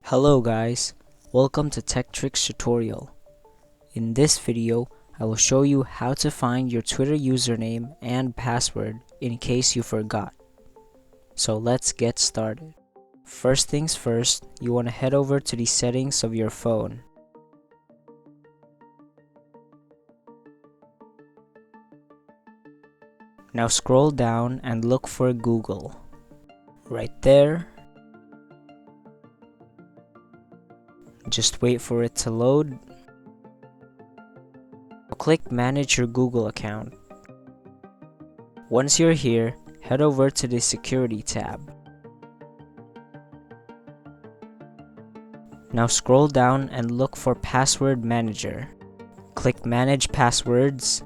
Hello guys, welcome to Tech Tricks tutorial. In this video, I will show you how to find your Twitter username and password in case you forgot. So let's get started. First things first, you want to head over to the settings of your phone. Now scroll down and look for Google. Right there. Just wait for it to load. Click Manage your Google account. Once you're here, head over to the Security tab. Now scroll down and look for Password Manager. Click Manage Passwords.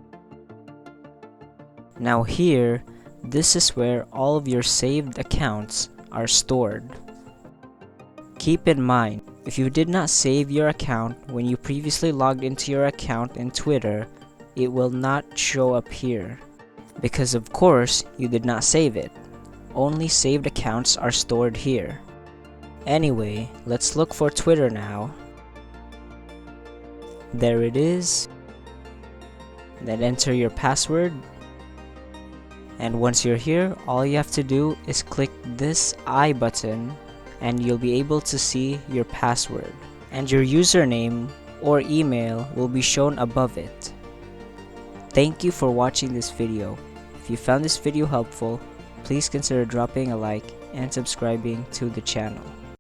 Now here, this is where all of your saved accounts are stored. Keep in mind, if you did not save your account when you previously logged into your account in Twitter, it will not show up here. Because of course, you did not save it. Only saved accounts are stored here. Anyway, let's look for Twitter now. There it is. Then enter your password. And once you're here, all you have to do is click this I button and you'll be able to see your password. And your username or email will be shown above it. Thank you for watching this video. If you found this video helpful, please consider dropping a like and subscribing to the channel.